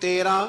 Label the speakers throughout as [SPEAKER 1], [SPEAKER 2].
[SPEAKER 1] 13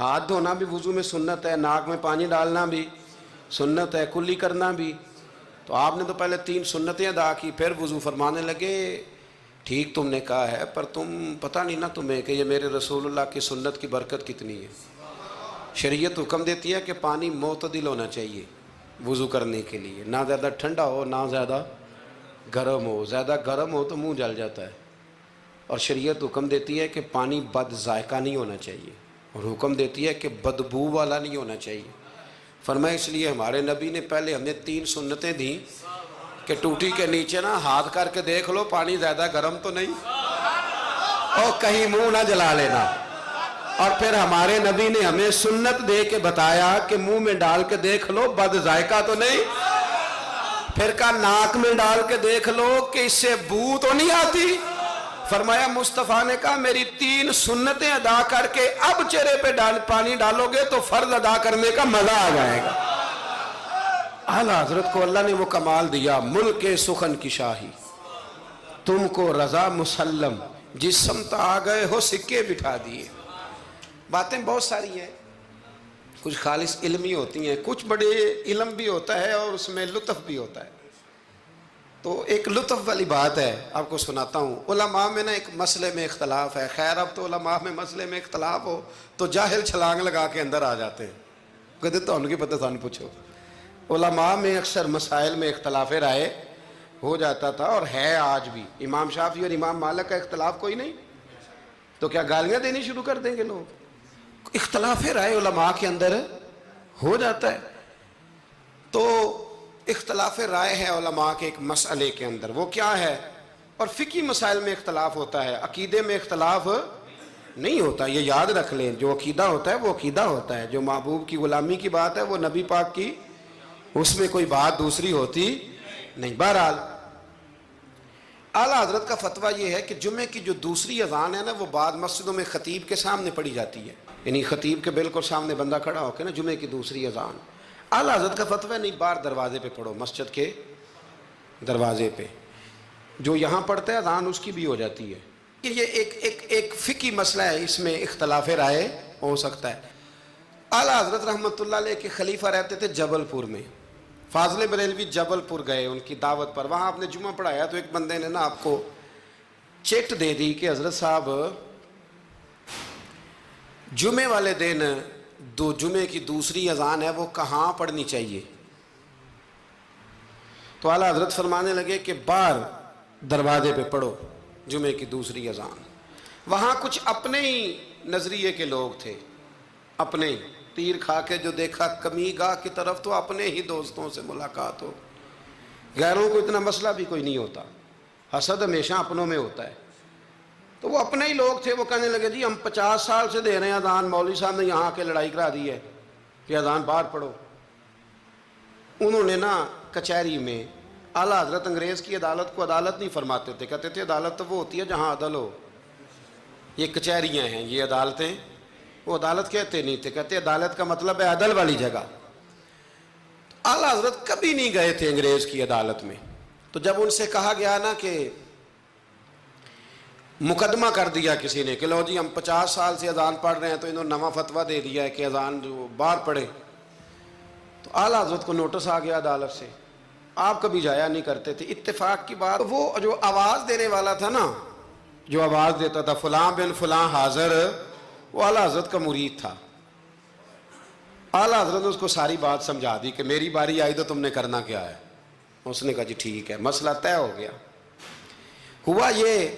[SPEAKER 1] ہاتھ دھونا بھی وضو میں سنت ہے، ناک میں پانی ڈالنا بھی سنت ہے، کلی کرنا بھی. تو آپ نے تو پہلے 3 سنتیں ادا کی، پھر وضو فرمانے لگے ٹھیک تم نے کہا ہے، پر تم پتہ نہیں نا تمہیں کہ یہ میرے رسول اللہ کی سنت کی برکت کتنی ہے. شریعت حکم دیتی ہے کہ پانی معتدل ہونا چاہیے وضو کرنے کے لیے، نہ زیادہ ٹھنڈا ہو نہ زیادہ گرم ہو. زیادہ گرم ہو تو منہ جل جاتا ہے. اور شریعت حکم دیتی ہے کہ پانی بد ذائقہ نہیں ہونا چاہیے، اور حکم دیتی ہے کہ بدبو والا نہیں ہونا چاہیے. فرمایا اس لیے ہمارے نبی نے پہلے ہمیں 3 سنتیں دیں کہ ٹوٹی کے نیچے نا ہاتھ کر کے دیکھ لو پانی زیادہ گرم تو نہیں اور کہیں منہ نہ جلا لینا. اور پھر ہمارے نبی نے ہمیں سنت دے کے بتایا کہ منہ میں ڈال کے دیکھ لو بد ذائقہ تو نہیں. پھر کہا ناک میں ڈال کے دیکھ لو کہ اس سے بو تو نہیں آتی. فرمایا مصطفیٰ نے کہا میری 3 سنتیں ادا کر کے اب چہرے پہ پانی ڈالو گے تو فرض ادا کرنے کا مزہ آ جائے گا. اعلیٰ حضرت کو اللہ نے وہ کمال دیا، ملک سخن کی شاہی تم کو رضا مسلم، جس سمت آ گئے ہو سکے بٹھا دیے. باتیں بہت ساری ہیں، کچھ خالص علمی ہوتی ہیں، کچھ بڑے علم بھی ہوتا ہے اور اس میں لطف بھی ہوتا ہے. تو ایک لطف والی بات ہے آپ کو سناتا ہوں. علماء میں نا ایک مسئلے میں اختلاف ہے. خیر اب تو علماء میں مسئلے میں اختلاف ہو تو جاہل چھلانگ لگا کے اندر آ جاتے ہیں، کہتے تو ان کی پتہ سان پوچھو. علماء میں اکثر مسائل میں اختلاف رائے ہو جاتا تھا اور ہے آج بھی. امام شافعی اور امام مالک کا اختلاف کوئی نہیں تو کیا گالیاں دینی شروع کر دیں گے لوگ؟ اختلاف رائے علماء کے اندر ہو جاتا ہے. تو اختلاف رائے ہے علماء کے ایک مسئلے کے اندر، وہ کیا ہے؟ اور فقہی مسائل میں اختلاف ہوتا ہے، عقیدے میں اختلاف نہیں ہوتا. یہ یاد رکھ لیں، جو عقیدہ ہوتا ہے وہ عقیدہ ہوتا ہے. جو محبوب کی غلامی کی بات ہے وہ نبی پاک کی، اس میں کوئی بات دوسری ہوتی نہیں. بہرحال اعلیٰ حضرت کا فتویٰ یہ ہے کہ جمعے کی جو دوسری اذان ہے نا وہ بعض مسجدوں میں خطیب کے سامنے پڑھی جاتی ہے، یعنی خطیب کے بالکل سامنے بندہ کھڑا ہو کے نا جمعے کی دوسری اذان. اعلیٰ حضرت کا فتویٰ نہیں، باہر دروازے پہ پڑھو، مسجد کے دروازے پہ جو یہاں پڑھتا ہے اذان اس کی بھی ہو جاتی ہے. یہ ایک فقہی مسئلہ ہے، اس میں اختلاف رائے ہو سکتا ہے. اعلیٰ حضرت رحمۃ اللہ علیہ کے خلیفہ رہتے تھے جبل پور میں. فاضل بریلوی جبل پور گئے ان کی دعوت پر، وہاں آپ نے جمعہ پڑھایا تو ایک بندے نے نا آپ کو چٹ دے دی کہ حضرت صاحب جمعے والے دن جمعے کی دوسری اذان ہے وہ کہاں پڑھنی چاہیے؟ تو اعلیٰ حضرت فرمانے لگے کہ باہر دروازے پہ پڑھو جمعے کی دوسری اذان. وہاں کچھ اپنے ہی نظریے کے لوگ تھے، اپنے ہی تیر کھا کے جو دیکھا کمی گاہ کی طرف تو اپنے ہی دوستوں سے ملاقات ہو. غیروں کو اتنا مسئلہ بھی کوئی نہیں ہوتا، حسد ہمیشہ اپنوں میں ہوتا ہے. تو وہ اپنے ہی لوگ تھے، وہ کہنے لگے جی ہم 50 سال سے دے رہے ہیں اذان، مولوی صاحب نے یہاں کے لڑائی کرا دی ہے کہ اذان باہر پڑھو. انہوں نے نا کچہری میں، اعلیٰ حضرت انگریز کی عدالت کو عدالت نہیں فرماتے تھے، کہتے تھے عدالت تو وہ ہوتی ہے جہاں عدل ہو. یہ کچہریاں ہیں، یہ عدالتیں، وہ عدالت کہتے نہیں تھے، کہتے عدالت کا مطلب ہے عدل والی جگہ. اعلیٰ حضرت کبھی نہیں گئے تھے انگریز کی عدالت میں. تو جب ان سے کہا گیا نا کہ مقدمہ کر دیا کسی نے کہ لو جی ہم 50 سال سے اذان پڑھ رہے ہیں تو انہوں نے نواں فتویٰ دے دیا ہے کہ اذان جو باہر پڑھے، تو اعلیٰ حضرت کو نوٹس آ گیا عدالت سے. آپ کبھی جایا نہیں کرتے تھے. اتفاق کی بات، وہ جو آواز دینے والا تھا نا، جو آواز دیتا تھا فلاں بن فلاں حاضر، وہ اعلیٰ حضرت کا مرید تھا. اعلیٰ حضرت نے اس کو ساری بات سمجھا دی کہ میری باری آئی تو تم نے کرنا کیا ہے. اس نے کہا جی ٹھیک ہے، مسئلہ طے ہو گیا. ہوا یہ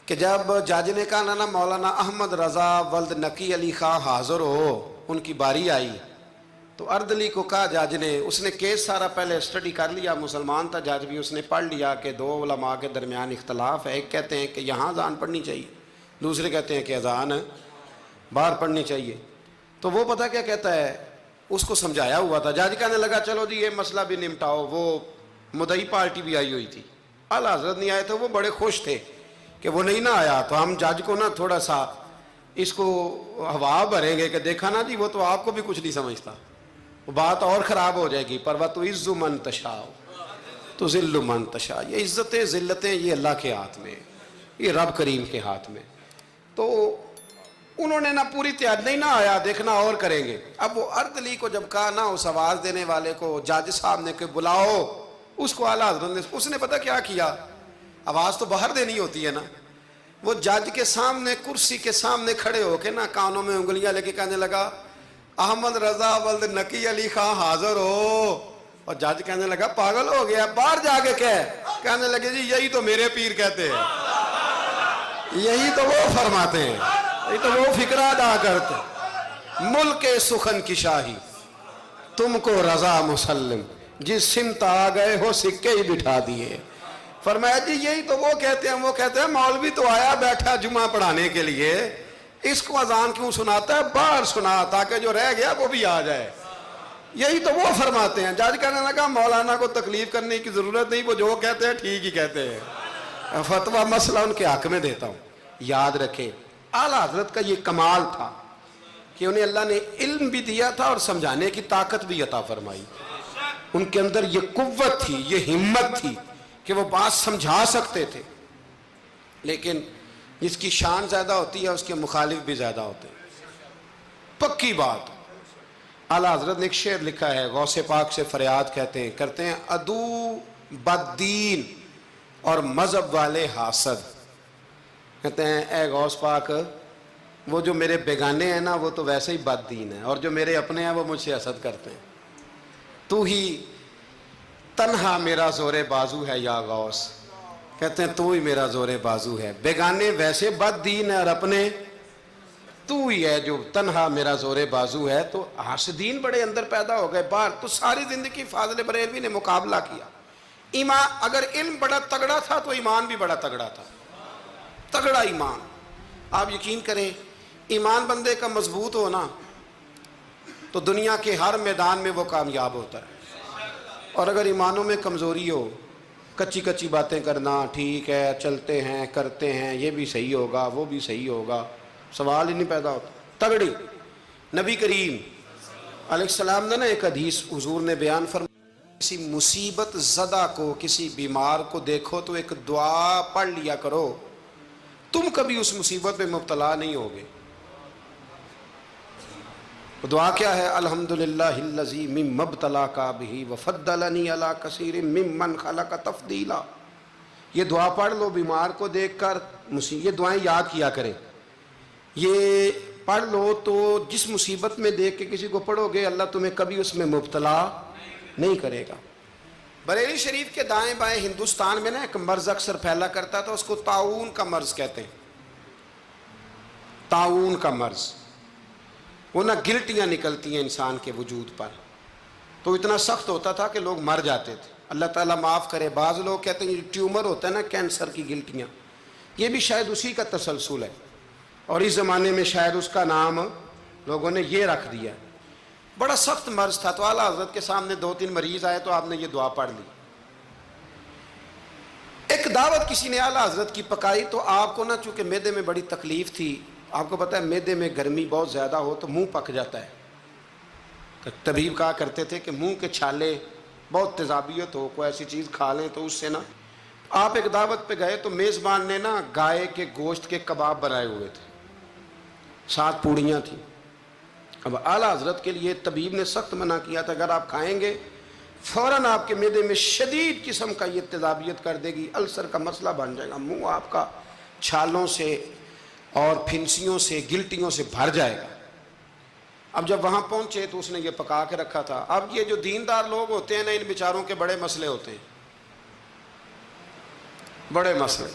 [SPEAKER 1] کہ جب جج نے کہا نا مولانا احمد رضا ولد نقی علی خان حاضر ہو، ان کی باری آئی تو اردلی کو کہا جج نے، اس نے کیس سارا پہلے اسٹڈی کر لیا، مسلمان تھا جج بھی، اس نے پڑھ لیا کہ 2 علماء کے درمیان اختلاف ہے. ایک کہتے ہیں کہ یہاں اذان پڑھنی چاہیے، دوسرے کہتے ہیں کہ اذان باہر پڑھنی چاہیے. تو وہ پتہ کیا کہتا ہے، اس کو سمجھایا ہوا تھا. جج کہنے لگا چلو جی یہ مسئلہ بھی نمٹاؤ. وہ مدعی پارٹی بھی آئی ہوئی تھی، اعلیٰ حضرت نہیں آئے تھے، وہ بڑے خوش تھے کہ وہ نہیں نہ آیا تو ہم جج کو نا تھوڑا سا اس کو ہوا بھریں گے کہ دیکھا نا جی وہ تو آپ کو بھی کچھ نہیں سمجھتا، وہ بات اور خراب ہو جائے گی. پر وَتُعِزُّ مَن تَشَاءُ تُذِلُّ مَن تَشَاءُ. یہ عزتیں ذلتیں یہ اللہ کے ہاتھ میں، یہ رب کریم کے ہاتھ میں. تو انہوں نے نہ پوری تیاری نہیں، نہ آیا دیکھنا اور کریں گے۔ اب وہ اردلی کو جب کہا نا اس آواز دینے والے کو، جج صاحب نے کہ بلاؤ اس کو، اعلیٰ حضرت نے، اس نے پتہ کیا کیا، آواز تو باہر دینی ہوتی ہے نا، وہ جج کے سامنے کرسی کے سامنے کھڑے ہو کے نا کانوں میں انگلیاں لے کے کہنے لگا احمد رضا ولد نقی علی خان حاضر ہو، اور جج کہنے لگا پاگل ہو گیا، باہر جا کے کہنے لگے جی یہی تو میرے پیر کہتے ہیں، یہی تو وہ فرماتے ہیں، یہی تو وہ فکرہ ادا کرتے ہیں۔ ملک سخن کی شاہی تم کو رضا مسلم، جس سمت آ گئے ہو سکے ہی بٹھا دیے۔ فرمایا جی یہی تو وہ کہتے ہیں، وہ کہتے ہیں مولوی تو آیا بیٹھا جمعہ پڑھانے کے لیے، اس کو اذان کیوں سناتا ہے، باہر سنا تاکہ جو رہ گیا وہ بھی آ جائے، یہی تو وہ فرماتے ہیں۔ جج کہنے لگا مولانا کو تکلیف کرنے کی ضرورت نہیں، وہ جو کہتے ہیں ٹھیک ہی کہتے ہیں، فتویٰ مسئلہ ان کے حق میں دیتا ہوں۔ یاد رکھیں اعلیٰ حضرت کا یہ کمال تھا کہ انہیں اللہ نے علم بھی دیا تھا اور سمجھانے کی طاقت بھی عطا فرمائی، ان کے اندر یہ قوت تھی، یہ ہمت تھی کہ وہ بات سمجھا سکتے تھے، لیکن جس کی شان زیادہ ہوتی ہے اس کے مخالف بھی زیادہ ہوتے ہیں، پکی بات۔ اعلیٰ حضرت نے ایک شعر لکھا ہے، غوث پاک سے فریاد کرتے ہیں عدو بددین اور مذہب والے حاسد، کہتے ہیں اے غوث پاک وہ جو میرے بیگانے ہیں نا وہ تو ویسے ہی بد دین ہیں، اور جو میرے اپنے ہیں وہ مجھ سے حسد کرتے ہیں، تو ہی تنہا میرا زور بازو ہے یا غوث، کہتے ہیں تو ہی میرا زور بازو ہے، بیگانے ویسے بد دین ہیں اور اپنے تو ہی ہے جو تنہا میرا زور بازو ہے۔ تو حاسدین بڑے اندر پیدا ہو گئے باہر، تو ساری زندگی فاضل بریلوی نے مقابلہ کیا۔ ایمان اگر علم بڑا تگڑا تھا تو ایمان بھی بڑا تگڑا تھا، تگڑا ایمان۔ آپ یقین کریں ایمان بندے کا مضبوط ہونا تو دنیا کے ہر میدان میں وہ کامیاب ہوتا ہے، اور اگر ایمانوں میں کمزوری ہو، کچی کچی باتیں کرنا، ٹھیک ہے چلتے ہیں کرتے ہیں، یہ بھی صحیح ہوگا وہ بھی صحیح ہوگا، سوال ہی نہیں پیدا ہوتا۔ تگڑی نبی کریم علیہ السلام نے نا ایک حدیث حضور نے بیان فرمایا، کسی مصیبت زدہ کو، کسی بیمار کو دیکھو تو ایک دعا پڑھ لیا کرو، تم کبھی اس مصیبت میں مبتلا نہیں ہوگے۔ دعا کیا ہے؟ الحمدللہ الذی مما ابتلاک بہ وفضلنی علی کثیر ممن خلق تفضیلا۔ یہ دعا پڑھ لو بیمار کو دیکھ کر، یہ دعائیں یاد کیا کریں، یہ پڑھ لو تو جس مصیبت میں دیکھ کے کسی کو پڑھو گے اللہ تمہیں کبھی اس میں مبتلا نہیں کرے گا۔ بریلی شریف کے دائیں بائیں ہندوستان میں نا ایک مرض اکثر پھیلا کرتا تھا، اس کو طاعون کا مرض کہتے ہیں، طاعون کا مرض۔ وہ نہ گلٹیاں نکلتی ہیں انسان کے وجود پر، تو اتنا سخت ہوتا تھا کہ لوگ مر جاتے تھے، اللہ تعالیٰ معاف کرے۔ بعض لوگ کہتے ہیں یہ ٹیومر ہوتا ہے نا کینسر کی گلٹیاں، یہ بھی شاید اسی کا تسلسل ہے، اور اس زمانے میں شاید اس کا نام لوگوں نے یہ رکھ دیا۔ بڑا سخت مرض تھا، تو اعلیٰ حضرت کے سامنے 2-3 مریض آئے تو آپ نے یہ دعا پڑھ لی۔ ایک دعوت کسی نے اعلیٰ حضرت کی پکائی، تو آپ کو نا چونکہ معدے میں بڑی تکلیف تھی، آپ کو پتہ ہے معدے میں گرمی بہت زیادہ ہو تو منہ پک جاتا ہے، طبیب کہا کرتے تھے کہ منہ کے چھالے بہت تیزابیت ہو، کوئی ایسی چیز کھا لیں تو اس سے نا۔ آپ ایک دعوت پہ گئے تو میزبان نے نا گائے کے گوشت کے کباب بنائے ہوئے تھے، 7 پوڑیاں تھیں۔ اب اعلیٰ حضرت کے لیے طبیب نے سخت منع کیا تھا، اگر آپ کھائیں گے فوراً آپ کے معدے میں شدید قسم کا یہ تیزابیت کر دے گی، السر کا مسئلہ بن جائے گا، منہ آپ کا چھالوں سے اور پھنسیوں سے گلٹیوں سے بھر جائے گا۔ اب جب وہاں پہنچے تو اس نے یہ پکا کے رکھا تھا۔ اب یہ جو دیندار لوگ ہوتے ہیں نا، ان بیچاروں کے بڑے مسئلے ہوتے ہیں، بڑے مسئلے۔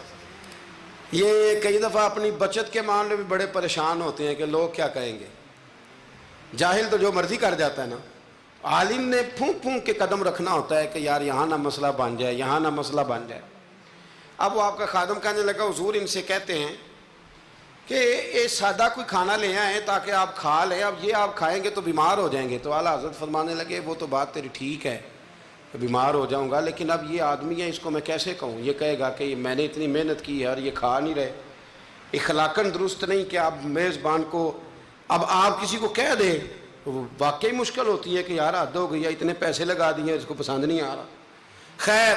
[SPEAKER 1] یہ کئی دفعہ اپنی بچت کے معاملے میں بڑے پریشان ہوتے ہیں کہ لوگ کیا کہیں گے۔ جاہل تو جو مرضی کر جاتا ہے نا، عالم نے پھونک پھونک کے قدم رکھنا ہوتا ہے کہ یار یہاں نہ مسئلہ بن جائے، یہاں نہ مسئلہ بن جائے۔ اب وہ آپ کا خادم کہنے لگا حضور ان سے کہتے ہیں کہ یہ سادہ کوئی کھانا لے آئیں تاکہ آپ کھا لیں، اب یہ آپ کھائیں گے تو بیمار ہو جائیں گے۔ تو اعلیٰ حضرت فرمانے لگے وہ تو بات تیری ٹھیک ہے، بیمار ہو جاؤں گا، لیکن اب یہ آدمی ہے اس کو میں کیسے کہوں، یہ کہے گا کہ میں نے اتنی محنت کی ہے اور یہ کھا نہیں رہے، اخلاقاً درست نہیں کہ آپ میزبان کو اب آپ کسی کو کہہ دیں، وہ واقعی مشکل ہوتی ہے کہ یار حد ہو گئی ہے، اتنے پیسے لگا دیے اس کو پسند نہیں آ رہا۔ خیر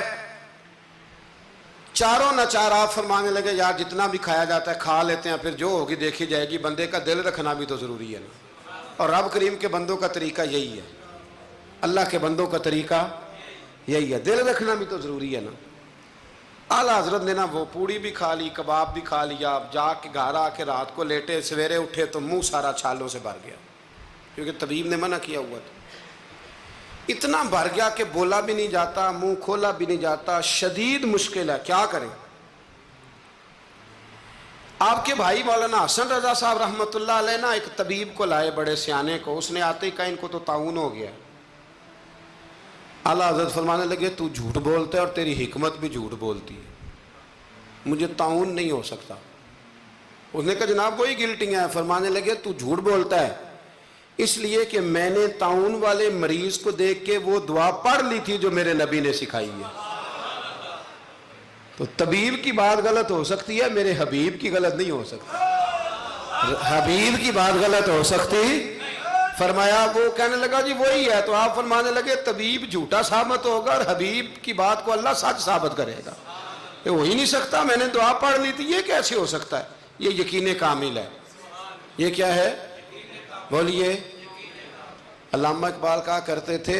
[SPEAKER 1] چاروں ناچار آپ فرمانے لگے یار جتنا بھی کھایا جاتا ہے کھا لیتے ہیں، پھر جو ہوگی دیکھی جائے گی، بندے کا دل رکھنا بھی تو ضروری ہے نا۔ اور رب کریم کے بندوں کا طریقہ یہی ہے، اللہ کے بندوں کا طریقہ یہی ہے، دل رکھنا بھی تو ضروری ہے نا۔ اعلیٰ حضرت نے نا وہ پوڑی بھی کھا لی، کباب بھی کھا لیا، جا کے گھر آ کے رات کو لیٹے، سویرے اٹھے تو منہ سارا چھالوں سے بھر گیا، کیونکہ طبیب نے منع کیا ہوا تھا۔ اتنا بھر گیا کہ بولا بھی نہیں جاتا، منہ کھولا بھی نہیں جاتا، شدید مشکل ہے، کیا کریں۔ آپ کے بھائی مولانا حسن رضا صاحب رحمۃ اللہ علیہ نا ایک طبیب کو لائے، بڑے سیانے کو، اس نے آتے ہی کہا ان کو تو طاعون ہو گیا۔ اعلیٰ حضرت فرمانے لگے تو جھوٹ بولتا ہے اور تیری حکمت بھی جھوٹ بولتی ہے، مجھے طاعون نہیں ہو سکتا۔ اس نے کہا جناب وہی گلٹنگ ہے۔ فرمانے لگے تو جھوٹ بولتا ہے اس لیے کہ میں نے طاعون والے مریض کو دیکھ کے وہ دعا پڑھ لی تھی جو میرے نبی نے سکھائی ہے۔ تو طبیب کی بات غلط ہو سکتی ہے، میرے حبیب کی غلط نہیں ہو سکتی، حبیب کی بات غلط ہو سکتی۔ فرمایا وہ کہنے لگا جی وہی ہے، تو آپ فرمانے لگے طبیب جھوٹا ثابت ہوگا اور حبیب کی بات کو اللہ سچ ثابت کرے گا، یہ ہو ہی نہیں سکتا، میں نے دعا پڑھ لی تھی، یہ کیسے ہو سکتا ہے؟ یہ یقین کامل ہے۔ یہ کیا ہے بولیے؟ علامہ اقبال کہا کرتے تھے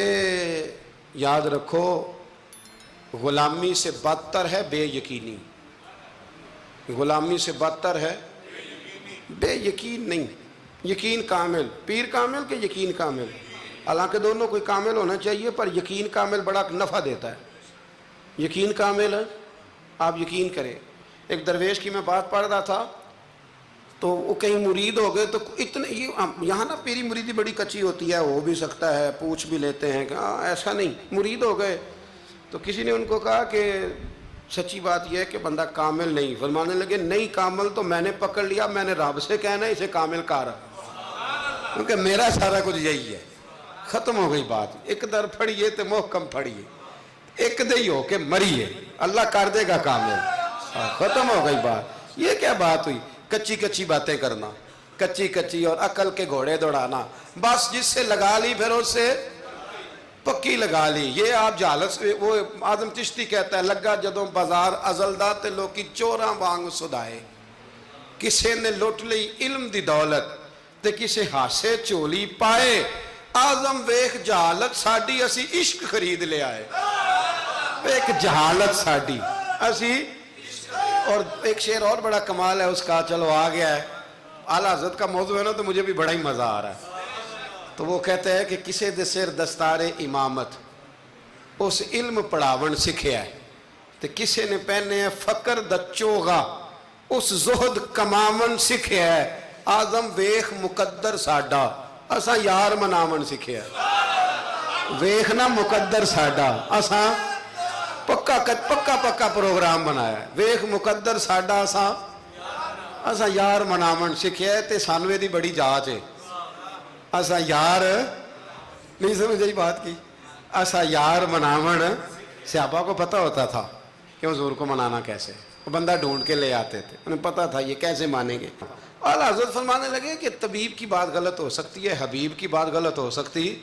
[SPEAKER 1] یاد رکھو غلامی سے بدتر ہے بے یقینی، غلامی سے بدتر ہے بے یقین نہیں، یقین کامل، پیر کامل کہ یقین کامل؟ حالانکہ دونوں کوئی کامل ہونا چاہیے، پر یقین کامل بڑا نفع دیتا ہے۔ یقین کامل ہے، آپ یقین کریں۔ ایک درویش کی میں بات پڑھ رہا تھا تو وہ کہیں مرید ہو گئے، تو اتنے یہاں نا پیری مریدی بڑی کچی ہوتی ہے، ہو بھی سکتا ہے، پوچھ بھی لیتے ہیں کہ ایسا نہیں، مرید ہو گئے تو کسی نے ان کو کہا کہ سچی بات یہ ہے کہ بندہ کامل نہیں۔ فرمانے لگے نہیں کامل تو میں نے پکڑ لیا، میں نے رب سے کہنا ہے اسے کامل کر، کیونکہ میرا سارا کچھ یہی ہے۔ ختم ہو گئی بات، ایک در پھڑیے تو محکم پھڑیے، ایک دئی ہو کے مریے، اللہ کر دے گا کامل۔ ختم ہو گئی بات۔ یہ کیا بات ہوئی؟ کچی کچی باتیں کرنا، کچی کچی اور عقل کے گھوڑے دوڑانا، بس جس سے لگا لی پھر اس سے پکی لگا لی۔ یہ آپ جہالت سے، وہ آدم چشتی کہتا ہے لگا جدوں بازار ازلدا تے لوکی چوراں وانگ سدائے، کسے نے لٹ لئی علم دی دولت تے کسے ہاسے چولی پائے، آزم ویخ جہالت ساڈی اسی عشق خرید لے آئے۔ ایک جہالت ساڈی اسی، اور ایک شعر اور بڑا کمال ہے اس کا، چلو آ گیا ہے، اعلیٰ حضرت کا موضوع ہے نا تو مجھے بھی بڑا ہی مزہ آ رہا ہے۔ تو وہ کہتے ہیں کہ کسے دے سر دستار امامت اس علم پڑھاون سکھیا ہے، تو کسے نے پہنے ہیں فقر دا چوغا اس زہد کماون سکھیا ہے، آزم ویخ مقدر ساڈا اساں یار مناون سکھیا ہے۔ ویخنا مقدر ساڈا اساں پکا پروگرام بنایا ہے، ویخ مقدر ساڈا اساں یار مناون سکھیا ہے، تے سانوے دی بڑی جاچ ہے، اساں یار نہیں سمجھ آئی بات کی، اساں یار مناون۔ صحابہ کو پتہ ہوتا تھا کہ حضور کو منانا کیسے، وہ بندہ ڈھونڈ کے لے آتے تھے، انہیں پتہ تھا یہ کیسے مانیں گے۔ اعلیٰ حضرت فرمانے لگے کہ طبیب کی بات غلط ہو سکتی ہے، حبیب کی بات غلط ہو سکتی،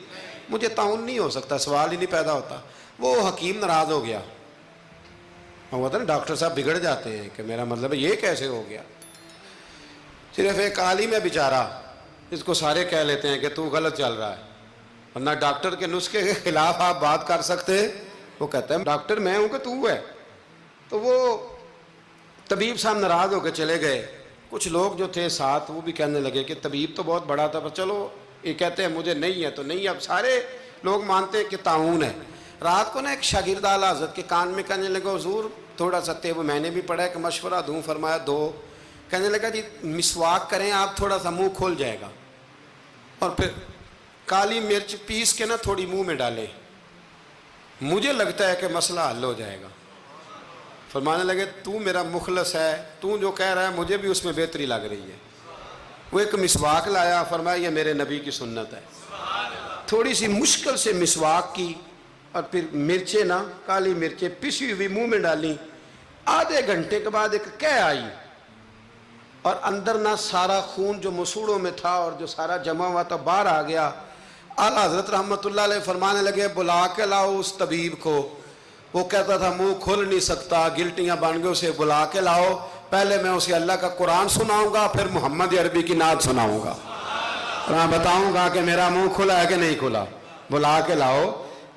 [SPEAKER 1] مجھے طاعون نہیں ہو سکتا، سوال ہی نہیں پیدا ہوتا۔ وہ حکیم ناراض ہو گیا، وہ ہوتا نا ڈاکٹر صاحب بگڑ جاتے ہیں کہ میرا مطلب ہے یہ کیسے ہو گیا۔ صرف ایک عالم ہے بیچارہ، اس کو سارے کہہ لیتے ہیں کہ تو غلط چل رہا ہے، ورنہ ڈاکٹر کے نسخے کے خلاف آپ بات کر سکتے، وہ کہتا ہے ڈاکٹر میں ہوں کہ تو ہے۔ تو وہ طبیب صاحب ناراض ہو کے چلے گئے، کچھ لوگ جو تھے ساتھ وہ بھی کہنے لگے کہ طبیب تو بہت بڑا تھا، پر چلو یہ کہتے ہیں مجھے نہیں ہے تو نہیں، اب سارے لوگ مانتے ہیں کہ طاعون ہے۔ رات کو نا ایک شاگرد اعلیٰ حضرت کے کان میں کہنے لگا حضور تھوڑا سا وہ میں نے بھی پڑھا ہے کہ مشورہ دوں، فرمایا دو۔ کہنے لگا جی مسواک کریں آپ، تھوڑا سا منہ کھول جائے گا، اور پھر کالی مرچ پیس کے نا تھوڑی منہ میں ڈالیں، مجھے لگتا ہے کہ مسئلہ حل ہو جائے گا۔ فرمانے لگے تو میرا مخلص ہے، تو جو کہہ رہا ہے مجھے بھی اس میں بہتری لگ رہی ہے۔ وہ ایک مسواک لایا، فرمایا یہ میرے نبی کی سنت ہے۔ تھوڑی سی مشکل سے مسواک کی اور پھر مرچیں نا کالی مرچیں پسی ہوئی منہ میں ڈالیں، آدھے گھنٹے کے بعد ایک کہہ آئی اور اندر نہ سارا خون جو مسوڑوں میں تھا اور جو سارا جمع ہوا تھا باہر آ گیا۔ اعلیٰ حضرت رحمۃ اللہ علیہ فرمانے لگے بلا کے لاؤ اس طبیب کو، وہ کہتا تھا منہ کھل نہیں سکتا، گلٹیاں بن گئے، اسے بلا کے لاؤ، پہلے میں اسے اللہ کا قرآن سناؤں گا، پھر محمد عربی کی نعت سناؤں گا، میں بتاؤں گا کہ میرا منہ کھلا ہے کہ نہیں کھلا، بلا کے لاؤ۔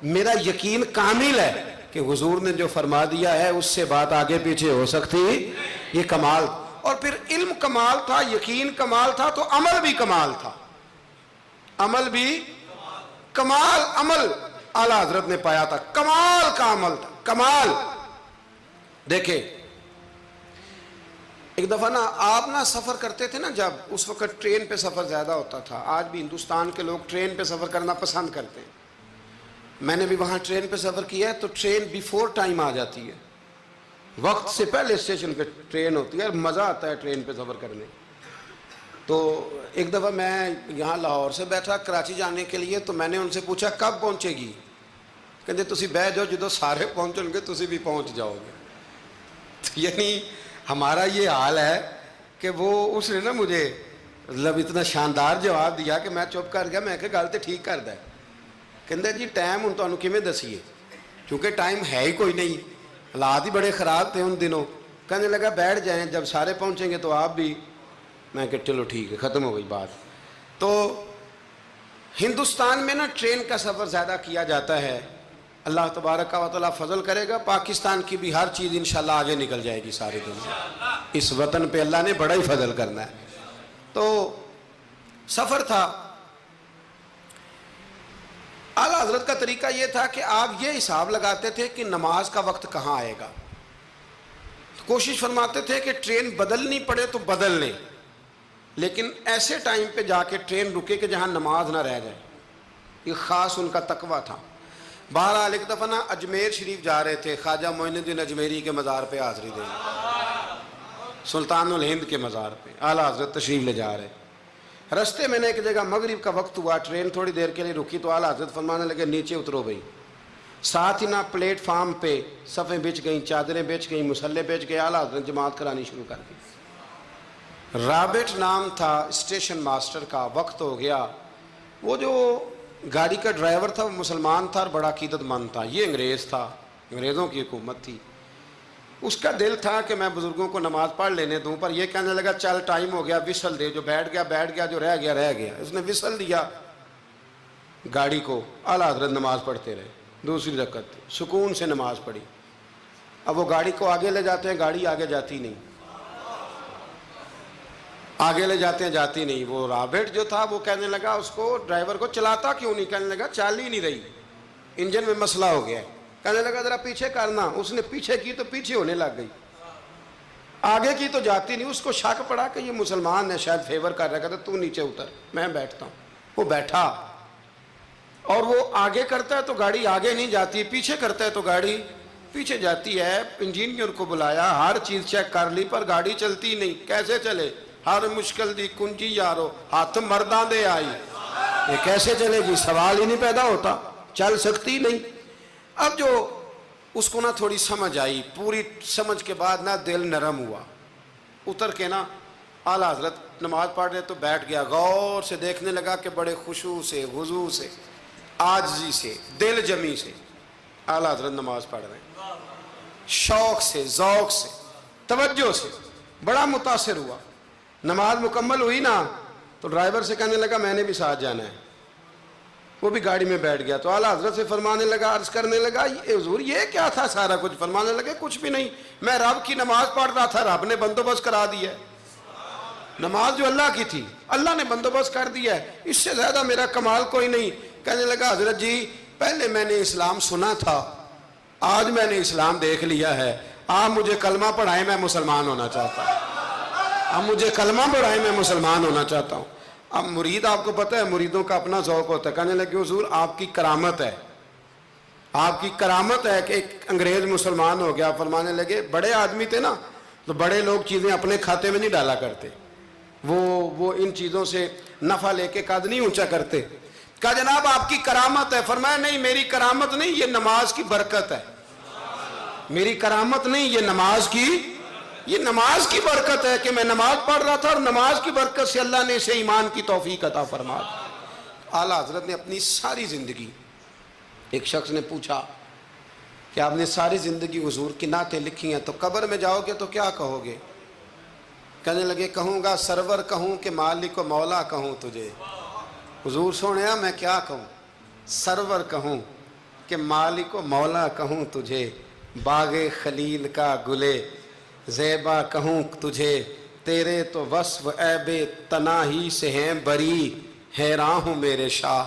[SPEAKER 1] میرا یقین کامل ہے کہ حضور نے جو فرما دیا ہے اس سے بات آگے پیچھے ہو سکتی، یہ کمال۔ اور پھر علم کمال تھا، یقین کمال تھا، تو عمل بھی کمال تھا، عمل بھی کمال، عمل اعلیٰ حضرت نے پایا تھا، کمال کا عمل تھا، کمال۔ دیکھیں ایک دفعہ نا آپ نا سفر کرتے تھے نا، جب اس وقت ٹرین پہ سفر زیادہ ہوتا تھا، آج بھی ہندوستان کے لوگ ٹرین پہ سفر کرنا پسند کرتے ہیں، میں نے بھی وہاں ٹرین پہ سفر کیا ہے، تو ٹرین بیفور ٹائم آ جاتی ہے، وقت سے پہلے اسٹیشن پہ ٹرین ہوتی ہے، اور مزہ آتا ہے ٹرین پہ سفر کرنے۔ تو ایک دفعہ میں یہاں لاہور سے بیٹھا کراچی جانے کے لیے، تو میں نے ان سے پوچھا کب پہنچے گی؟ کہتے تسی بہ جاؤ، جدو سارے پہنچیں گے تسی بھی پہنچ جاؤ گے۔ یعنی ہمارا یہ حال ہے کہ وہ اس نے نا مجھے مطلب اتنا شاندار جواب دیا کہ میں چپ کر گیا، میں کہ گل تو ٹھیک کردا ہے، کہندے جی ٹائم ہن تانوں کیویں دسیے، کیونکہ ٹائم ہے ہی کوئی نہیں، حالات ہی بڑے خراب تھے ان دنوں۔ کہنے لگا بیٹھ جائیں، جب سارے پہنچیں گے تو آپ بھی۔ میں کہ چلو ٹھیک ہے، ختم ہو گئی بات۔ تو ہندوستان میں نا ٹرین کا سفر زیادہ کیا جاتا ہے، اللہ تبارک و تعالیٰ فضل کرے گا، پاکستان کی بھی ہر چیز انشاءاللہ آگے نکل جائے گی سارے دنیا، اس وطن پہ اللہ نے بڑا ہی فضل کرنا ہے۔ تو سفر تھا، اعلیٰ حضرت کا طریقہ یہ تھا کہ آپ یہ حساب لگاتے تھے کہ نماز کا وقت کہاں آئے گا، کوشش فرماتے تھے کہ ٹرین بدلنی پڑے تو بدل لیں، لیکن ایسے ٹائم پہ جا کے ٹرین رکے کہ جہاں نماز نہ رہ جائے، یہ خاص ان کا تقویٰ تھا۔ بہرحال ایک دفعہ نا اجمیر شریف جا رہے تھے، خواجہ معین الدین اجمیری کے مزار پہ حاضری دینے، سلطان الہند کے مزار پہ اعلیٰ حضرت تشریف لے جا رہے۔ رستے میں نے ایک جگہ مغرب کا وقت ہوا، ٹرین تھوڑی دیر کے لیے رکی، تو اعلیٰ حضرت فرمانے لگے نیچے اترو بھائی۔ ساتھ ہی نا پلیٹ فارم پہ صفیں بچ گئیں، چادریں بچ گئیں، مسلح بچ گئے، اعلیٰ حضرت جماعت کرانی شروع کر دی۔ رابٹ نام تھا اسٹیشن ماسٹر کا، وقت ہو گیا، وہ جو گاڑی کا ڈرائیور تھا وہ مسلمان تھا اور بڑا عقیدت مند تھا، یہ انگریز تھا، انگریزوں کی حکومت تھی۔ اس کا دل تھا کہ میں بزرگوں کو نماز پڑھ لینے دوں، پر یہ کہنے لگا چل ٹائم ہو گیا، وسل دے، جو بیٹھ گیا، جو رہ گیا رہ گیا۔ اس نے وسل دیا گاڑی کو، اعلیٰ حضرت نماز پڑھتے رہے، دوسری رکعت سکون سے نماز پڑھی۔ اب وہ گاڑی کو آگے لے جاتے ہیں، گاڑی آگے جاتی نہیں، آگے لے جاتے ہیں جاتی نہیں۔ وہ رابٹ جو تھا وہ کہنے لگا اس کو، ڈرائیور کو، چلاتا کیوں نہیں؟ کہنے لگا چال ہی نہیں رہی، انجن میں مسئلہ ہو گیا ہے۔ کہنے لگا ذرا پیچھے کرنا، اس نے پیچھے کی تو پیچھے ہونے لگ گئی، آگے کی تو جاتی نہیں۔ اس کو شک پڑا کہ یہ مسلمان ہے، شاید فیور کر رہا، کہتا تو نیچے اتر، میں بیٹھتا ہوں۔ وہ بیٹھا، اور وہ آگے کرتا ہے تو گاڑی آگے نہیں جاتی، پیچھے کرتا ہے تو گاڑی پیچھے جاتی ہے۔ انجینئر کو بلایا، ہر چیز چیک کر لی، پر گاڑی چلتی نہیں۔ کیسے چلے؟ ہر مشکل دی کنجی یارو ہاتھ مرداں دے آئی، یہ کیسے چلے گی؟ سوال ہی نہیں پیدا ہوتا، چل سکتی نہیں۔ اب جو اس کو نا تھوڑی سمجھ آئی، پوری سمجھ کے بعد نا دل نرم ہوا، اتر کے نا اعلیٰ حضرت نماز پڑھ رہے تو بیٹھ گیا، غور سے دیکھنے لگا کہ بڑے خشوع سے، خضوع سے، عاجزی سے، دل جمی سے اعلیٰ حضرت نماز پڑھ رہے ہیں، شوق سے، ذوق سے، توجہ سے، بڑا متاثر ہوا۔ نماز مکمل ہوئی نا تو ڈرائیور سے کہنے لگا میں نے بھی ساتھ جانا ہے، وہ بھی گاڑی میں بیٹھ گیا۔ تو اعلیٰ حضرت سے فرمانے لگا، عرض کرنے لگا حضور یہ کیا تھا سارا کچھ؟ فرمانے لگے کچھ بھی نہیں، میں رب کی نماز پڑھ رہا تھا، رب نے بندوبست کرا دیا ہے، نماز جو اللہ کی تھی اللہ نے بندوبست کر دیا ہے، اس سے زیادہ میرا کمال کوئی نہیں۔ کہنے لگا حضرت جی پہلے میں نے اسلام سنا تھا، آج میں نے اسلام دیکھ لیا ہے، آپ مجھے کلمہ پڑھائیں، میں مسلمان ہونا چاہتا ہوں، آپ مجھے کلمہ پڑھائیں، میں مسلمان ہونا چاہتا ہوں۔ اب مرید، آپ کو پتہ ہے مریدوں کا اپنا ذوق ہوتا ہے، کہنے لگے حضور آپ کی کرامت ہے، آپ کی کرامت ہے کہ ایک انگریز مسلمان ہو گیا۔ فرمانے لگے بڑے آدمی تھے نا تو بڑے لوگ چیزیں اپنے کھاتے میں نہیں ڈالا کرتے، وہ ان چیزوں سے نفع لے کے قد نہیں اونچا کرتے۔ کہا جناب آپ کی کرامت ہے۔ فرمایا نہیں میری کرامت نہیں، یہ نماز کی برکت ہے، میری کرامت نہیں، یہ نماز کی برکت ہے کہ میں نماز پڑھ رہا تھا اور نماز کی برکت سے اللہ نے اسے ایمان کی توفیق عطا فرما دی۔ اعلیٰ حضرت نے اپنی ساری زندگی، ایک شخص نے پوچھا کہ آپ نے ساری زندگی حضور کی نعتیں لکھی ہیں، تو قبر میں جاؤ گے تو کیا کہو گے؟ کہنے لگے کہوں گا سرور کہوں کہ مالک و مولا کہوں تجھے۔ حضور سونیا میں کیا کہوں؟ سرور کہوں کہ مالک و مولا کہوں تجھے، باغ خلیل کا گلے زیبا کہوں تجھے، تیرے تو وصف عیب تناہی سے ہیں بری، حیران ہوں میرے شاہ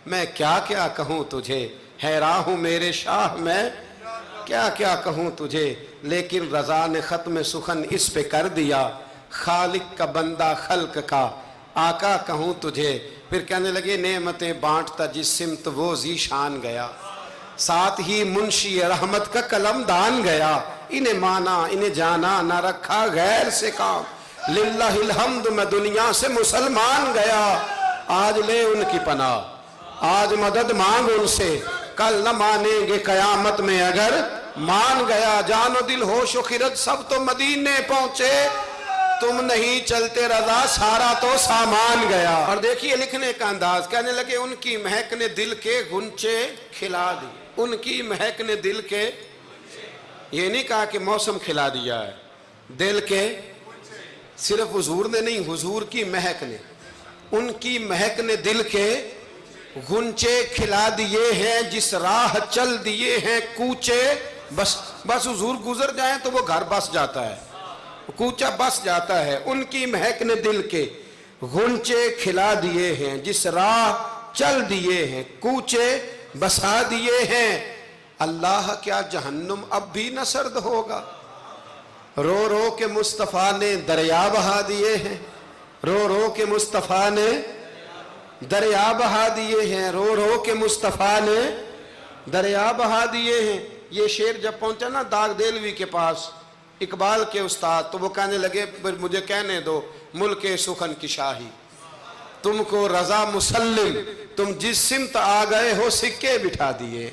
[SPEAKER 1] میں کیا کیا کہوں تجھے، حیران ہوں میرے شاہ میں کیا کیا کہوں تجھے، لیکن رضا نے ختم سخن اس پہ کر دیا، خالق کا بندہ خلق کا آقا کہوں تجھے۔ پھر کہنے لگے نعمتیں بانٹتا جس سمت وہ ذیشان گیا، ساتھ ہی منشی رحمت کا قلم دان گیا، انہیں مانا انہیں جانا نہ رکھا غیر سے کام، للہ الحمد میں دنیا سے مسلمان گیا۔ آج لے ان کی پناہ، آج مدد مانگ ان سے، کل نہ مانیں گے قیامت میں اگر مان گیا۔ جان و دل ہوش و خرد سب تو مدینے پہنچے، تم نہیں چلتے رضا سارا تو سامان گیا۔ اور دیکھیے لکھنے کا انداز، کہنے لگے ان کی مہک نے دل کے غنچے کھلا دی، ان کی مہک نے دل کے، یہ نہیں کہا کہ موسم کھلا دیا ہے، دل کے، صرف حضور نے نہیں، حضور کی مہک نے، ان کی مہک نے دل کے غنچے کھلا دیے ہیں، جس راہ چل دیے ہیں کوچے، بس حضور گزر جائیں تو وہ گھر بس جاتا ہے، کوچہ بس جاتا ہے۔ ان کی مہک نے دل کے غنچے کھلا دیے ہیں، جس راہ چل دیے ہیں کوچے بسا دیے ہیں۔ اللہ کیا جہنم اب بھی نہ سرد ہوگا، رو رو کے مصطفیٰ نے دریا بہا دیے ہیں، رو رو کے مصطفیٰ نے دریا بہا دیے ہیں، رو رو کے مصطفیٰ نے دریا بہا دیے ہیں۔ یہ شعر جب پہنچا نا داغ دہلوی کے پاس اقبال کے استاد، تو وہ کہنے لگے مجھے کہنے دو ملک سخن کی شاہی، تم کو رضا مسلم، تم جس سمت آ گئے ہو سکے بٹھا دیے۔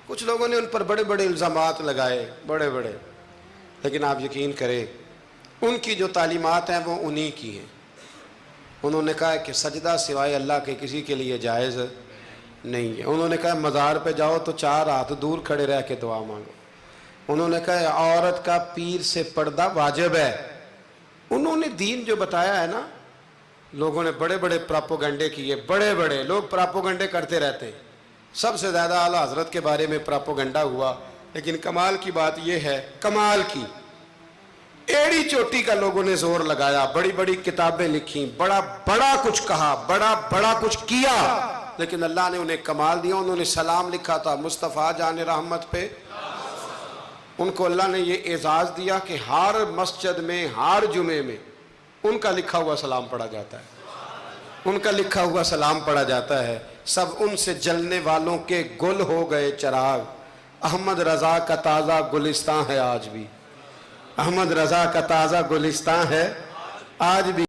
[SPEAKER 1] کچھ لوگوں نے ان پر بڑے بڑے الزامات لگائے، بڑے بڑے، لیکن آپ یقین کریں ان کی جو تعلیمات ہیں وہ انہی کی ہیں۔ انہوں نے کہا کہ سجدہ سوائے اللہ کے کسی کے لیے جائز نہیں ہے۔ انہوں نے کہا مزار پہ جاؤ تو 4 ہاتھ دور کھڑے رہ کے دعا مانگو۔ انہوں نے کہا عورت کا پیر سے پردہ واجب ہے۔ انہوں نے دین جو بتایا ہے نا، لوگوں نے بڑے بڑے پراپوگنڈے کیے، بڑے بڑے لوگ پراپوگنڈے کرتے رہتے ہیں۔ سب سے زیادہ اعلیٰ حضرت کے بارے میں پراپوگنڈا ہوا، لیکن کمال کی بات یہ ہے، کمال کی ایڑی چوٹی کا لوگوں نے زور لگایا، بڑی بڑی کتابیں لکھی، بڑا بڑا کچھ کہا، بڑا بڑا کچھ کیا، لیکن اللہ نے انہیں کمال دیا۔ انہوں نے سلام لکھا تھا مصطفیٰ جان رحمت پہ، ان کو اللہ نے یہ اعزاز دیا کہ ہر مسجد میں ہر جمعے میں ان کا لکھا ہوا سلام پڑھا جاتا ہے، ان کا لکھا ہوا سلام پڑھا جاتا ہے۔ سب ان سے جلنے والوں کے گل ہو گئے چراغ، احمد رضا کا تازہ گلستان ہے آج بھی، احمد رضا کا تازہ گلستان ہے آج بھی۔